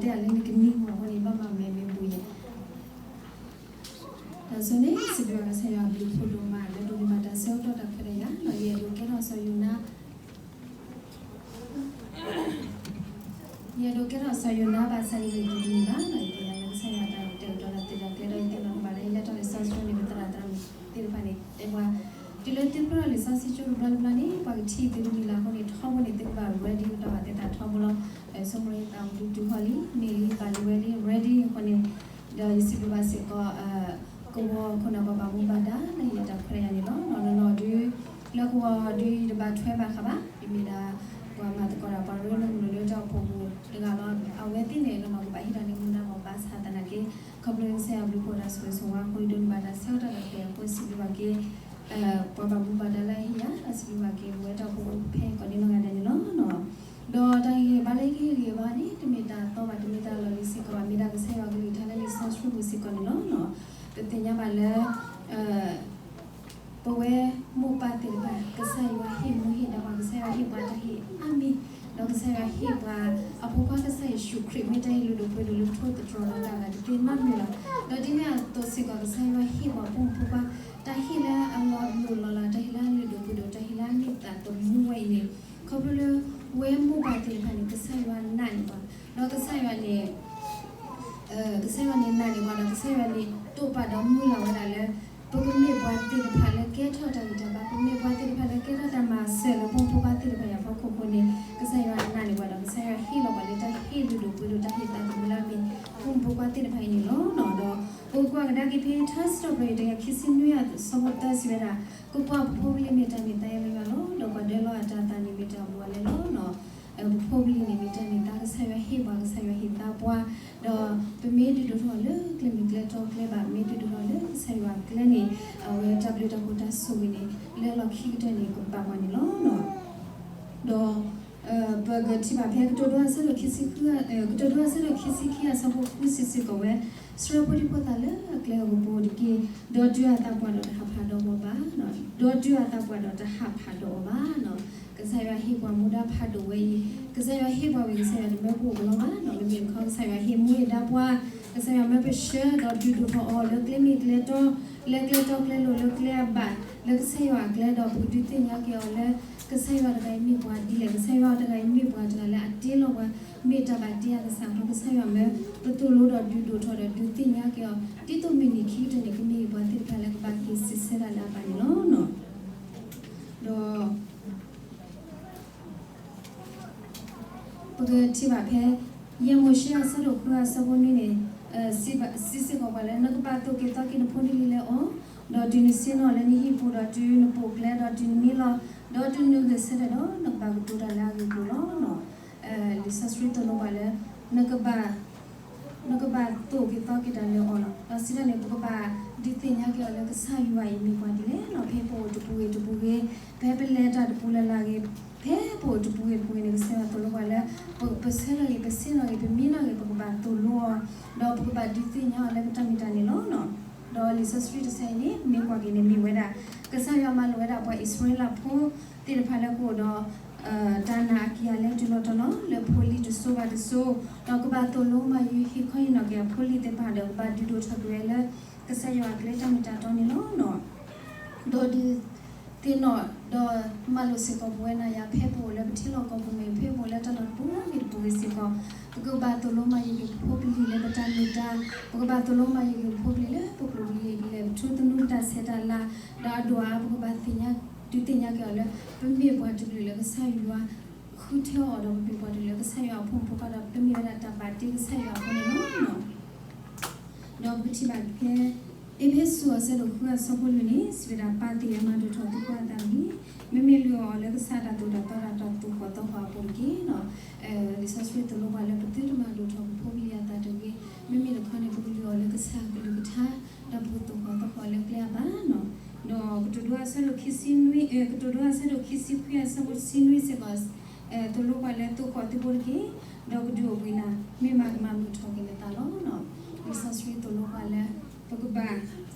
တဲ့လေးကနီးမှာဟိုနေပါမမဲမဲဘူးရဲ့ဒါဆိုနေစပြရဆရာဘလူဖိုလိုမှာလည်းတို့ဒီမှာတဆောက်တော့ခရရနော်ရေလိုကတော့ဆိုယူနာရေလိုကတော့ဆိုယူနာပါဆိုင်ရည်ဒီပါနော်ဒီလည်းဆရာတဲ့တော့တဲ့တော့တဲ့တော့ပါလေလက်တော့ဆောက်နေမတရာတမ်းဒီပါနေတဲ့ကွာဒီလိုတင်ပရလေးစာစီချိုဘလဘလနေပါတီဒီမီလာဟိုနေထောင်းနေတဲ့ပါ ready တော့တဲ့တာထောင်းမလို့ဆုမလေးတောင်တူဟောလီနေလီပါလီဝဲလီ ready ဟိုနေဒါရစီပါစေကောကိုခုနကဘာမူပါဒါနေရတာခရရနေလို့နော်ဒီလောက်ကွာဒီတပတ်ထွဲပါခပါဒီမီလာကွာမတ်ကောပါရိုးလို့ကြောက်ဖို့ဒီကတော့အဝဲတင်နေတော့မပါဟိတာနေမနာမပါစာတနာကေကပလင်းဆာဘလူပေါ်ဒါဆိုဆိုဝါကိုဒွန်ပါဒါဆောက်တာလည်းကိုစီဒီပါကေပပဘူပါဒလာဟိယာအစီဝါကေဝဲတော့ဘုဖဲကိုဒီနောငါတယ်နော်ဒေါ်တိုင်းဘာလေးကြီးလေးပါနေတမီတာတော့တမီတာလော်လီစီကမီတာကဆေးဝါကလေးထားနေဆော့ရှ်ဘူးစီကနော်တင်ညာပါလေပဝဲမူပါတိပါကဆေးဝါဟိမူဟိဒါပါကဆေးဝါဟိပါတဟိအမီတော့ကဆေးဝါဟိပါအဖိုးပါကဆေးရှုခရမီတိုင်လူတို့ပွေလူထိုးတတော်လာတာဒီမတ်မီလာတော့ဒီနေ့တော့စီကဆေးဝါဟိပါပုံဖူပါတဟိလာအမောလူလာလာတဟိလာလူတို့တို့တဟိလာနေတာတော့မူဝဲနေခေါပလဝဲမူပါတိပါနေကဆေးဝါနိုင်ပါတော့ကဆေးဝါနေကဆေးဝါနေနိုင်ပါတော့ကဆေးဝါနေတော့ပါတော့မူလာဝလာလဲပုဂ္ဂမေဘွားတိဖာလဲကဲထော်တယ်ကြပါပုဂ္ဂမေဘွားတိဖာလဲကဲထော်တယ်မှာဆဲလို့ပုံဖူပါတိဖာရဖို့ခုခုနေကဆေးဝါနိုင်ပါတော့ကဆေးဝါဟီလောပါလေတဟီလူတို့ဘူးတို့တဟိတာမလာမင်းပုံဖူပါတိဖာနေလို့တော့ကိုကွာကဒါကိဖေး trust တော့ပဲတကခစ်စင်းရစမတ်တစီရတာကိုကွာဖိုးလီမီတာနေတာရမလို့တော့ဘာဒဲလောအတာတာနေမီတာဘောလေလို့နော်ဖိုးလီနေမီတာနေတာကဆေးဝါဟီဘာကဆေးဝါဟီတာပွားတော့ပမေဒီတို့ထော်လေကလမီကလက်တော့ကလေပါမေဒီတို့ထော်လေဆေးဝါကလနေဝဲ tablet ကိုတဆိုနေလဲလောခိတဲ့နေကိုပါမနေလို့နော်တော့ဘဂတိပါဖဲကတော့ဆဲလို့ခစ်စီကကတော့ဆဲလို့ခစ်စီခီအစဖို့ခုစီစီကိုဝဲစရပဒီပတာလေကလေကိုပိုဒီကီဒေါ်တူအတာပွားတော့ဟာဖာတော့ပါနော်ဒေါ်တူအတာပွားတော့ဟာဖာတော့ပါနော်ကစားရဟိပွားမူဒါဖာတော့ဝဲကစားရဟိပွားဝဲကစားရမေဖို့ဘလောပါနော်လေခေါကစားရဟိမူဒါပွားကစားရမေပရှယ်ဒေါ်တူတို့အော်လေကလမီကလေတော့လေကလေတော့ကလေလိုလေကလေဘာလေကစားရကလေတော့ဘူးတီတင်ရကေအော်လေကစားရတဲ့မိပွားဒီလေကစားရတဲ့မိပွားတယ်လေအတင်းလောကမေတ္တာပါတရားကစားဖို့ကစားရမယ်ပတူလို့တော့ဒူဒူထော်တယ်ဒူတင်ရကေအော်တီတိုမီနီခီတဲ့ကမိပွားတိဖာလေကပါကီစစ်စရာလာပါနော်တော့ပကတိပါဖဲယေမိုရှိအစရုပ်ကစဘနေနေစီကောပါလေနကပါတော့ကေတော့ကိနဖိုနီလေအောတော့ဒီနစင်းတော့လည်းနိဟိပူတော့ဒီနပိုကလေတော့ဒီမီလာတော့ဒီနုဒစရတော့နကပါကူတာလာကူလို့နော်လီဆာစရီတော့နော်ပါလေနကပါတော့ကေတော့ကိတာလေအောတော့စီရနေပကပါဒီတင်ရကေလည်းကစားယူရည်မိကွာဒီလေနော်ဖေဖို့တပူကေဘဲပလဲတာတပူလာလာကေဖဲပို့တူပွေနေစတဲ့တော့ဘာလဲပစဲလေပစင်းလေပမီနာလေပကဘာတူလောတော့ပကဘာဒီတင်ညာလေတမီတနေလို့နော်တော့လီဆာစထရီတဆိုင်နေမိကွာကိနေမိဝဲတာကစားရမလို့ဝဲတာပွားအစ္စရေးလာဖို့တိရဖာလကိုတော့ဒါနာကီယာလေတူလို့တော့လေဖိုလီတဆိုပါတဆိုတော့ကဘာတူလုံးမယူခိခွိနော်ကဖိုလီတဲ့ပါတော့ဘာဒီတို့ထပ်ရဲလေကစားရကလေတမီတတော့နေလို့နော်တော့ဒီတင်တော့မလို့စကောပွဲနာရဖဲပိုလည်းတိလောကောပမေဖဲပိုလည်းတလပူမိပူစကောကဘာတလုံးမယေဖိုပလီလည်းပတန်နေတာကဘာတလုံးမယေဖိုပလီလည်းပိုပလီလည်းသူတနုတဆက်တလာဒါဒွာကဘာတင်ညာဒီတင်ညာကလည်းပမေပွားတူလည်းဆာယူဝခုထော်တော့ပမေပွားတူလည်းဆာယူဖုန်ပိုကတော့ပမေရတာပါတီဆာယူဖုန်နော်တော့ပတိပါခဲအဖေဆူအစလို့ခါစပလူနေစဗရာပါတီအမတို့ထော်တူကွာတာမီမမေလျောလည်းစားတာတူတာတော့တူခေါ်တော့ပါပုံကြီးနော်ဒီဆာစရီတလို့ပါလည်းပတိတမတို့ထော်ဖိုးရတာတူကြီးမမေလခနဲ့ပူလျောလည်းစားကလူထားတော့ဘူးတူခေါ်တော့ခေါ်လည်းပြပါနော်တော့ကတူဒွာဆလို့ခီစီနွေကတူဒွာဆလို့ခီစီခွေဆလို့စီနွေစကောတလို့ပါလည်းတူခေါ်တူပေါ်ကြီးတော့ကဒူဝိနာမိမမတို့ထော်ကလည်းတာလို့နော်ဒီဆာစရီတလို့ပါလည်းပကဘာ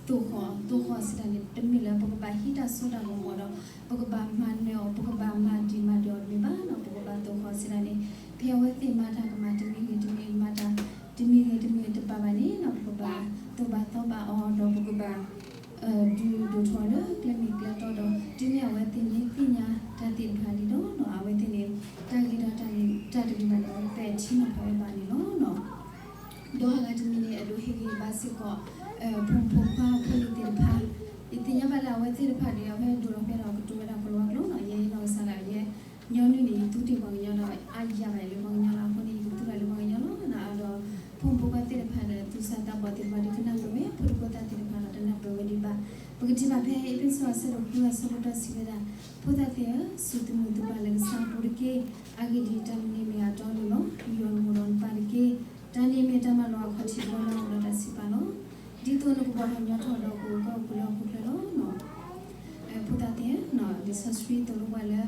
တူခေါ်စတဲ့တမီလာပကဘာဟီတာဆိုတာလို့မောတော့ပကဘာမန်နောပကဘာမန်ဒီမဒေါ်မီဘာနော်ပကဘာတူခေါ်စတဲ့ဖေဝဲတိမာတာကမတမီဒီမီမာတာ ချင်းဖဲပါနေလို့နော်တော့ဟာတမီနေအလိုဟေကြီးဘာစစ်ကောဖုန်ဖုန်ပါဖိတဲ့ဖာဒီတင်ရပါလာဝဲတဲ့ဖာတွေပဲဒူရောပဲတော့တူရတာကလောလုံးနော်ရေးတော့စားလာရဲ့ညောင်းနေတူတီပေါင်းရတော့အာရပဲလေပေါင်းရလာခုနေတူတယ်ပေါင်းရလို့နာတော့ဖုန်ဖုန်ပါတဲ့ဖာနဲ့သူစားတော့ပါတဲ့ပါဒီကနတော့ပဲဖုန်ကိုတာတဲ့ဖာတော့နာပဲဒီပါပကတိပါဖဲအပြင်ဆောဆလို့ပြဆောလို့တော့စီရဖုန်တဲ့စုတမှုတပါလေစားပူကေအဂီဒီတမ်နေမရတော့လို့ယောမွန်ပါကေတန်နေမတမလောခတိဘောလောတော့စီပါနော်ဒီတော့ကိုဘာမှမထောက်တော့ကိုကောက်လောခုလောနော်ဖုန်တဲ့နော်ဒီဆစရီတော့ဝလာ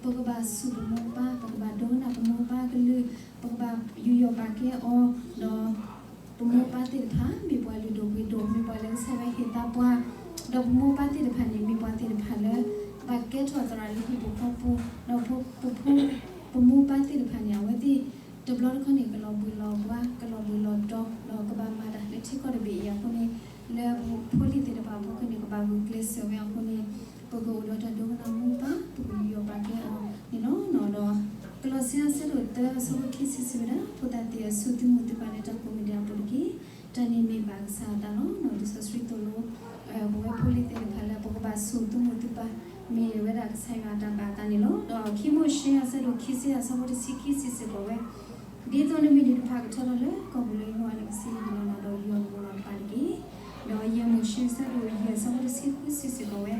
ပကဘာစုမောပါပကဘာဒိုနာပမောပါကလူပကဘာယူယောပါကေအောတော့ပမောပါတိဖာမိပွားလူဒိုဝီဒိုမိပွားလဲဆဲဝဲဟေတာပွားတော့ပမောပါတိဖာနေမိပွားတိဖာလဲဘာကေထောတရာလီဟိပပပူတော့ပမောပါတိဖာနေဝဲတိတဘလခနေကလောဘူလောဘွားကလောဘူလောတော့တော့ကဘာမာဒါလက်ချီကောရဘီယာခုနေလဲဖိုလီတိတပါဘုကနေကဘာဘူကလစ်ဆဝဲခုနေပကိုလောတာဒိုနာမူပါပူယောပါကေအောဒီနော်နော်တော့ကလောဆင်ဆယ်လို့တဲ့ဆိုခိစီစီရပူတာတေဆုတိမှုတပါလက်တကိုမီဒီယာပူကီတန်နေမီဘာစာတာနော်နော်ဒီစစရီတိုလိုဘဝဖိုလီတိခါလာပကဘာဆုတိမှုတပါမီဝဲတာဆိုင်ကတာပါတန်နေလို့တော့ခိမိုရှင်းဆယ်လို့ခိစီအစမတစီခိစီစကိုဝဲဒီတော့နေမီဒီဖာကချောလေကောဘလေးဟောလည်းစီဒီနာတော့ယောဘောလာပါကီတော့ယမိုရှင်းဆယ်လို့ရစမတစီခိစီစကိုဝဲ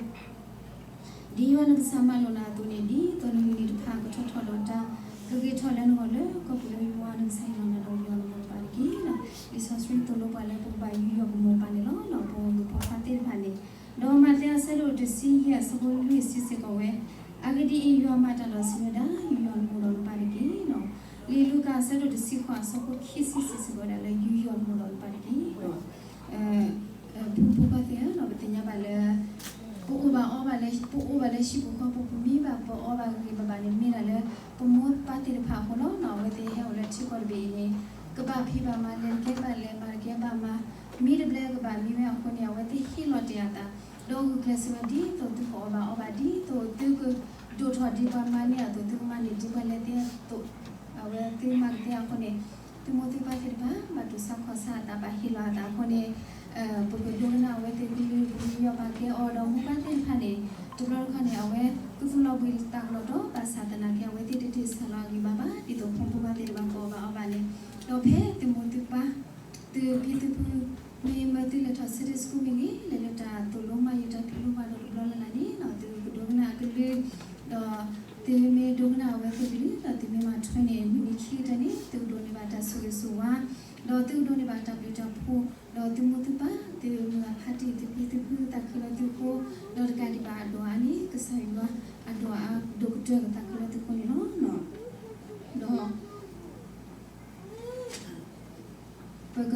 ဒီဝနကစမလောနာတူနေဒီတော်နေနေတခါကထောထောလောတာကေထောလန်ဟောလေကပလိုဝါနဆိုင်လောနာတော့ယောလောပါကီလာဒီဆစရီတိုလိုပါလေပပိုင်ယောဘောပါနေလောလောဘောဘူဖာတေဖာနေတော့မတဲ့ဆဲလို့တစီရစဘလူစီစကဝဲအဂဒီယောမတာလောစီဒါယောဘောလောပါကီနော်လီလူကဆဲလို့တစီခွာစဘခိစီစီစကဝဲလေယောဘောလောပါကီနော်ဘူပါတဲ့နော်ဘတင်ရပါလေပူဘာအောဘာလေပူဘာလေရှိပူကပူမီဘာပအောဘာကီဘာဘာနေမီလာလေပမောပါတိဖာခေါနော်နော်ဝတဲ့ဟဲဝလက်ချီကောဘီနေကဘာဖိဘာမလေကေဘာလေမာကေဘာမမီဒဘလေကဘာမီမဲအခုနေဝတဲ့ဟီလောတယာတာလောကကလစဝဒီတော့တူအောဘာအောဘာဒီတော့တူကဒိုထော်ဒီဘာမနီအတော့တူမနီဒီဘာလေတဲ့တော့အဝဲတိမတ်တဲ့အခုနေတူမတိပါတိဘာမတူစခေါ်စာတာဘာဟီလာတာအခုနေပကဒိုနာဝဲတဲ့ဒီလူယောပါကေအော်တော့မပတ်တဲ့ဖာနေတူလောခနေအဝဲကုဖလောဘီတာလောတော့ပါစာတနာကေဝဲတိတိဆလာဂီဘာဘာဒီတော့ဖုန်ပပါတဲ့ဘာကောဘာအဘာနေတော့ဖဲတူမတူပါတူပြတူပူမေမတိလက်ထဆစ်စကူမီနီလေလက်တာတူလုံးမရတာပြလို့ပါတော့လောလာလာနေနော်တူဒိုနာကလေးတော့တေမေဒိုနာဝဲတဲ့ဒီတော့တေမေမထွင်းနေမိမိခီတနေတူဒိုနေပါတာဆူဆူဝါတော့တူဒိုနေပါတာပြတော့ဖို့တော့တူမတူပါတေမဖတ်တီတူတူတာခလတူကိုတော့ကတိပါတော့အနီကဆိုင်ဝါအတော့အဒိုကတာတာခလတူကိုနော်နော်တော့ပက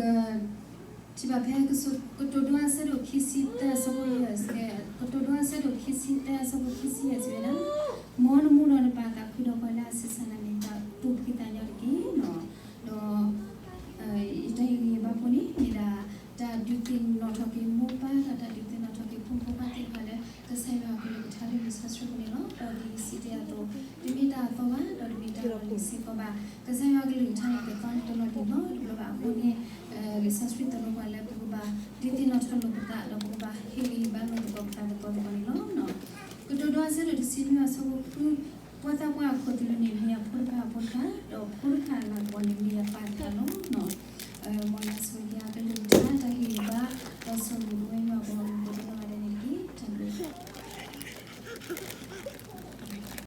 ချိပါဖဲကစုကတိုဒွာဆရခိစီတာဆဘရစကေကတိုဒွာဆရခိစီတာဆဘခိစီရစရမောနမူနပါတာခုတော့လာဆစနာနေတာတူခိတန်ရကီနော်တော့이따이 바보니 이라 다 듀팅 노토키 모바 다 듀팅 노토키 폼포바티 발레 그 사이와 그 차리 사스르니노 어디 시티아도 디미다 토바 디미다 시코바 그 사이와 그 차리 그 컨트롤티노 로바 보니 리서치 또 발레 보바 듀팅 노토로 보다 로바 히리 바노 보다 보다 바니노 노 그 도도아세르 시니와 소고 그 보다 보아 코들니 미야